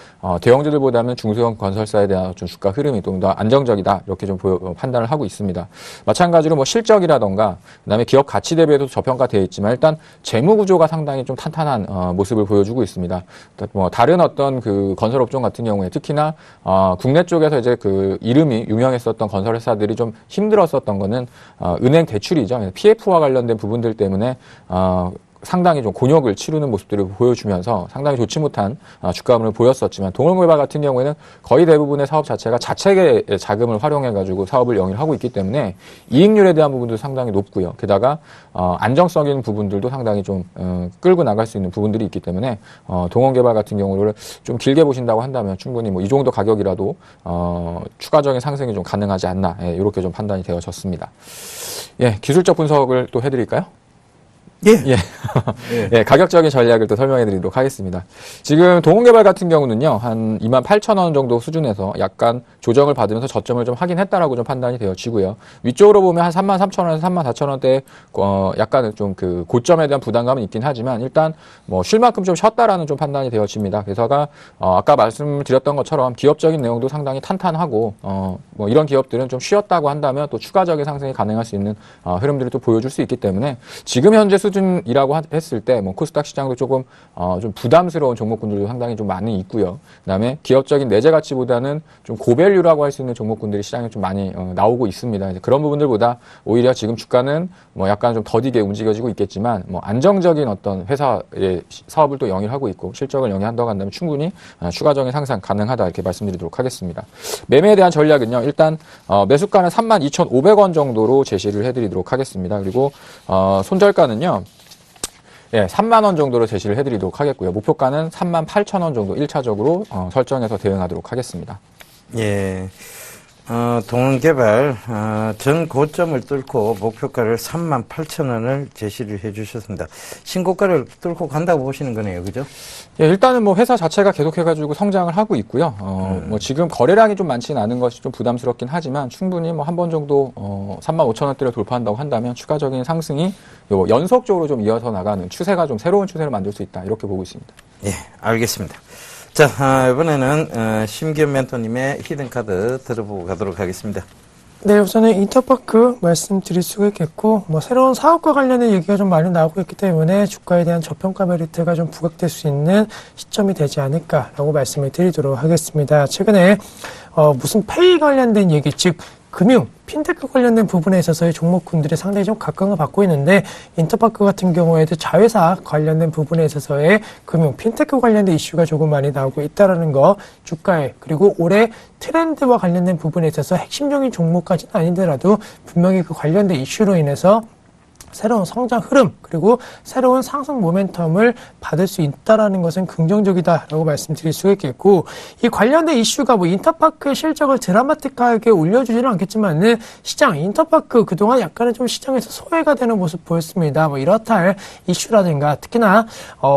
대형주들보다는 중소형 건설사에 대한 좀 주가 흐름이 좀 더 안정적이다 이렇게 좀 판단을 하고 있습니다. 마찬가지로 뭐 실적이라던가, 그다음에 기업 가치 대비해도 저평가되어 있지만 일단 재무 구조가 상당히 좀 탄탄한, 모습을 보여주고 있습니다. 뭐 다른 어떤 그 건설 업종 같은 경우에 특히나 국내 쪽에서 이제 그 이름이 유명했었던 건설 회사들이 좀 힘들었었던 거는 은행 대출이죠. PF와 관련된 부분들 때문에 상당히 좀 곤욕을 치르는 모습들을 보여주면서 상당히 좋지 못한 주가흐름을 보였었지만 동원개발 같은 경우에는 거의 대부분의 사업 자체가 자체의 자금을 활용해가지고 사업을 영위를 하고 있기 때문에 이익률에 대한 부분도 상당히 높고요. 게다가 안정성인 부분들도 상당히 좀 끌고 나갈 수 있는 부분들이 있기 때문에 동원개발 같은 경우를 좀 길게 보신다고 한다면 충분히 뭐 이 정도 가격이라도 추가적인 상승이 좀 가능하지 않나 이렇게 좀 판단이 되어졌습니다. 예, 기술적 분석을 또 해드릴까요? 예. 예, 가격적인 전략을 또 설명해 드리도록 하겠습니다. 지금 동원개발 같은 경우는요, 한 28,000원 정도 수준에서 약간 조정을 받으면서 저점을 좀 하긴 했다라고 좀 판단이 되어지고요. 위쪽으로 보면 한 33,000원에서 34,000원대, 약간은 좀 그 고점에 대한 부담감은 있긴 하지만 일단 뭐 쉴 만큼 좀 쉬었다라는 좀 판단이 되어집니다. 그래서가, 아까 말씀드렸던 것처럼 기업적인 내용도 상당히 탄탄하고, 뭐 이런 기업들은 좀 쉬었다고 한다면 또 추가적인 상승이 가능할 수 있는, 흐름들을 또 보여줄 수 있기 때문에 지금 현재 수준이라고 했을 때 뭐 코스닥 시장도 조금 좀 부담스러운 종목군들도 상당히 좀 많이 있고요. 그다음에 기업적인 내재 가치보다는 좀 고밸류라고 할 수 있는 종목군들이 시장에 좀 많이 나오고 있습니다. 이제 그런 부분들보다 오히려 지금 주가는 뭐 약간 좀 더디게 움직여지고 있겠지만 뭐 안정적인 어떤 회사의 사업을 또 영위하고 있고 실적을 영위한다고 한다면 충분히 추가적인 상승 가능하다 이렇게 말씀드리도록 하겠습니다. 매매에 대한 전략은요. 일단 매수가는 32,500원 정도로 제시를 해드리도록 하겠습니다. 그리고 손절가는요. 예, 3만 원 정도로 제시를 해드리도록 하겠고요. 목표가는 38,000원 정도 1차적으로 설정해서 대응하도록 하겠습니다. 예. 동원개발, 전 고점을 뚫고 목표가를 38,000원을 제시를 해 주셨습니다. 신고가를 뚫고 간다고 보시는 거네요. 그죠? 예, 일단은 뭐 회사 자체가 계속해가지고 성장을 하고 있고요. 뭐 지금 거래량이 좀 많지는 않은 것이 좀 부담스럽긴 하지만 충분히 뭐 한 번 정도, 35,000원대를 돌파한다고 한다면 추가적인 상승이 연속적으로 좀 이어서 나가는 추세가 좀 새로운 추세를 만들 수 있다. 이렇게 보고 있습니다. 예, 알겠습니다. 자, 이번에는 심기현 멘토님의 히든카드 들어보고 가도록 하겠습니다. 네, 우선은 인터파크 말씀드릴 수가 있겠고, 뭐, 새로운 사업과 관련된 얘기가 좀 많이 나오고 있기 때문에 주가에 대한 저평가 메리트가 좀 부각될 수 있는 시점이 되지 않을까라고 말씀을 드리도록 하겠습니다. 최근에, 무슨 페이 관련된 얘기, 즉, 금융, 핀테크 관련된 부분에 있어서의 종목군들이 상당히 좀 각광을 받고 있는데 인터파크 같은 경우에도 자회사 관련된 부분에 있어서의 금융, 핀테크 관련된 이슈가 조금 많이 나오고 있다는 거 주가에 그리고 올해 트렌드와 관련된 부분에 있어서 핵심적인 종목까지는 아니더라도 분명히 그 관련된 이슈로 인해서 새로운 성장 흐름 그리고 새로운 상승 모멘텀을 받을 수 있다라는 것은 긍정적이다라고 말씀드릴 수가 있겠고 이 관련된 이슈가 뭐 인터파크의 실적을 드라마틱하게 올려주지는 않겠지만은 시장 인터파크 그동안 약간은 좀 시장에서 소외가 되는 모습 보였습니다. 뭐 이렇다 할 이슈라든가 특히나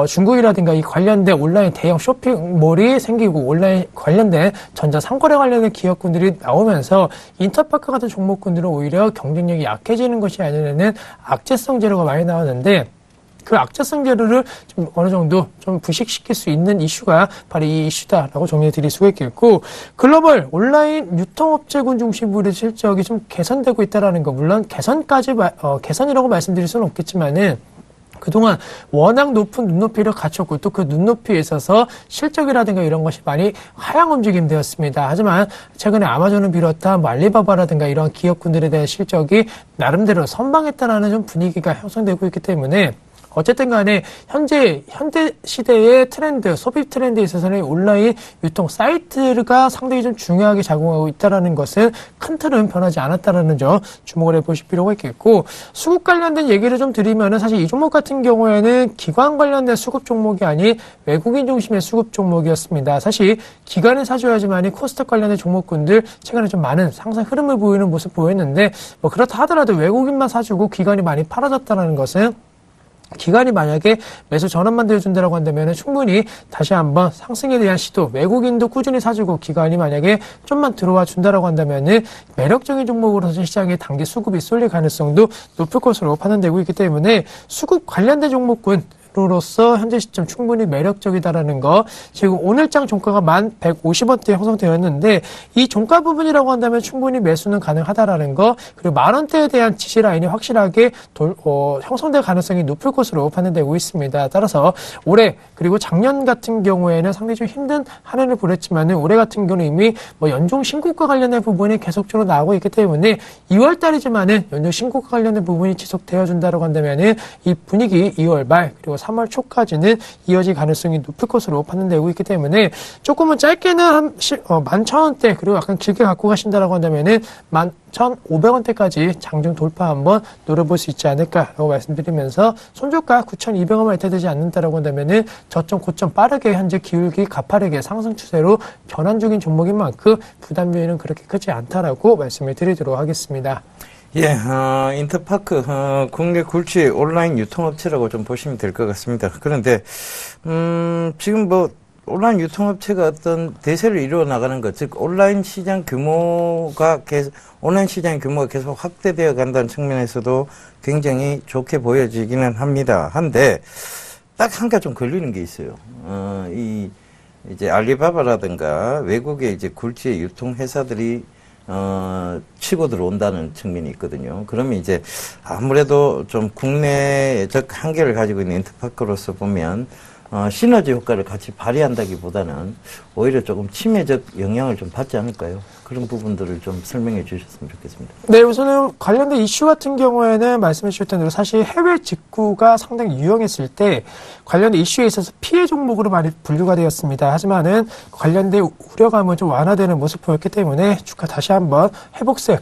중국이라든가 이 관련된 온라인 대형 쇼핑몰이 생기고 온라인 관련된 전자상거래 관련된 기업군들이 나오면서 인터파크 같은 종목군들은 오히려 경쟁력이 약해지는 것이 아니라는 악재성 재료가 많이 나왔는데 그 악재성 재료를 좀 어느 정도 좀 부식시킬 수 있는 이슈가 바로 이 이슈다라고 정리해 드릴 수가 있겠고 글로벌 온라인 유통업체군 중심으로 실적이 좀 개선되고 있다라는 거 물론 개선이라고 말씀드릴 수는 없겠지만은 그동안 워낙 높은 눈높이를 갖췄고 또 그 눈높이에 있어서 실적이라든가 이런 것이 많이 하향 움직임 되었습니다. 하지만 최근에 아마존을 비롯한 뭐 알리바바라든가 이런 기업군들에 대한 실적이 나름대로 선방했다라는 좀 분위기가 형성되고 있기 때문에 어쨌든 간에 현재 시대의 트렌드, 소비 트렌드에 있어서는 온라인 유통 사이트가 상당히 좀 중요하게 작용하고 있다는 것은 큰 틀은 변하지 않았다는 점 주목을 해보실 필요가 있겠고, 수급 관련된 얘기를 좀 드리면은 사실 이 종목 같은 경우에는 기관 관련된 수급 종목이 아닌 외국인 중심의 수급 종목이었습니다. 사실 기관을 사줘야지만이 코스닥 관련된 종목군들 최근에 좀 많은 상승 흐름을 보이는 모습 보였는데, 뭐 그렇다 하더라도 외국인만 사주고 기관이 많이 팔아졌다는 것은 기관이 만약에 매수 전환만 되어준다라고 한다면 충분히 다시 한번 상승에 대한 시도, 외국인도 꾸준히 사주고 기관이 만약에 좀만 들어와 준다라고 한다면은 매력적인 종목으로서 시장에 단기 수급이 쏠릴 가능성도 높을 것으로 판단되고 있기 때문에 수급 관련된 종목군 로서 현재 시점 충분히 매력적이다라는 거. 지금 오늘장 종가가 1150원대에 형성되었는데 이 종가 부분이라고 한다면 충분히 매수는 가능하다라는 거. 그리고 10,000원대에 대한 지지 라인이 확실하게 형성될 가능성이 높을 것으로 판단되고 있습니다. 따라서 올해 그리고 작년 같은 경우에는 상당히 좀 힘든 한 해를 보냈지만은 올해 같은 경우는 이미 뭐 연중 신고가 관련된 부분이 계속적으로 나오고 있기 때문에 2월 달이지만은 연중 신고가 관련된 부분이 지속되어 준다라고 한다면은 이 분위기 2월 말 그리고 3월 초까지는 이어질 가능성이 높을 것으로 판단되고 있기 때문에 조금은 짧게는 한 11,000원대 그리고 약간 길게 갖고 가신다라고 한다면은 11,500원대까지 장중 돌파 한번 노려볼 수 있지 않을까라고 말씀드리면서 손절가 9,200원만 이탈되지 않는다라고 한다면은 저점 고점 빠르게 현재 기울기 가파르게 상승 추세로 변환 중인 종목인 만큼 부담 요인은 그렇게 크지 않다라고 말씀을 드리도록 하겠습니다. 예, 인터파크, 국내 굴지 온라인 유통업체라고 좀 보시면 될 것 같습니다. 그런데, 지금 뭐, 온라인 유통업체가 어떤 대세를 이루어 나가는 것, 즉, 온라인 시장의 규모가 계속 확대되어 간다는 측면에서도 굉장히 좋게 보여지기는 합니다. 한데, 딱 한 가지 좀 걸리는 게 있어요. 이제 알리바바라든가 외국의 이제 굴지의 유통회사들이 치고 들어온다는 측면이 있거든요. 그러면 이제 아무래도 좀 국내적 한계를 가지고 있는 인터파크로서 보면 시너지 효과를 같이 발휘한다기보다는 오히려 조금 침해적 영향을 좀 받지 않을까요? 그런 부분들을 좀 설명해 주셨으면 좋겠습니다. 네, 우선은 관련된 이슈 같은 경우에는 말씀해 주셨던 대로 사실 해외 직구가 상당히 유용했을 때 관련된 이슈에 있어서 피해 종목으로 많이 분류가 되었습니다. 하지만은 관련된 우려감은 좀 완화되는 모습 보였기 때문에 주가 다시 한번 회복세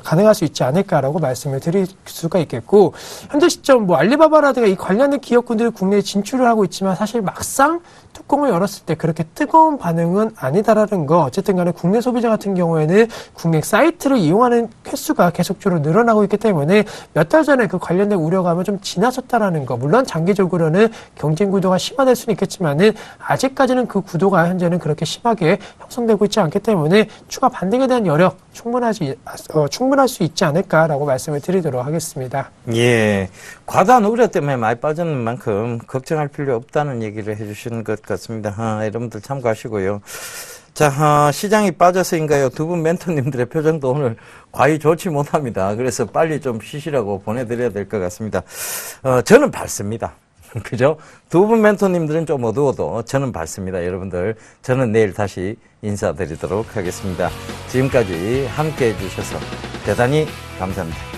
가능할 수 있지 않을까라고 말씀을 드릴 수가 있겠고, 현재 시점 뭐 알리바바라든가 이 관련된 기업군들이 국내에 진출을 하고 있지만 사실 막상 뚜껑을 열었을 때 그렇게 뜨거운 반응은 아니다라는 거. 어쨌든 간에 국내 소비자 같은 경우에는 국내 사이트를 이용하는 횟수가 계속적으로 늘어나고 있기 때문에 몇 달 전에 그 관련된 우려감은 좀 지나쳤다라는 거. 물론 장기적으로는 경쟁 구도가 심화될 수는 있겠지만은 아직까지는 그 구도가 현재는 그렇게 심하게 형성되고 있지 않기 때문에 추가 반등에 대한 여력 충분할 수 있지 않을까라고 말씀을 드리도록 하겠습니다. 예. 과다한 우려 때문에 많이 빠지는 만큼 걱정할 필요 없다는 얘기를 해주시는 것 같습니다. 여러분들 참고하시고요. 자, 시장이 빠져서인가요? 두 분 멘토님들의 표정도 오늘 과히 좋지 못합니다. 그래서 빨리 좀 쉬시라고 보내드려야 될 것 같습니다. 저는 밝습니다. 그죠? 두 분 멘토님들은 좀 어두워도 저는 밝습니다. 여러분들, 저는 내일 다시 인사드리도록 하겠습니다. 지금까지 함께 해주셔서 대단히 감사합니다.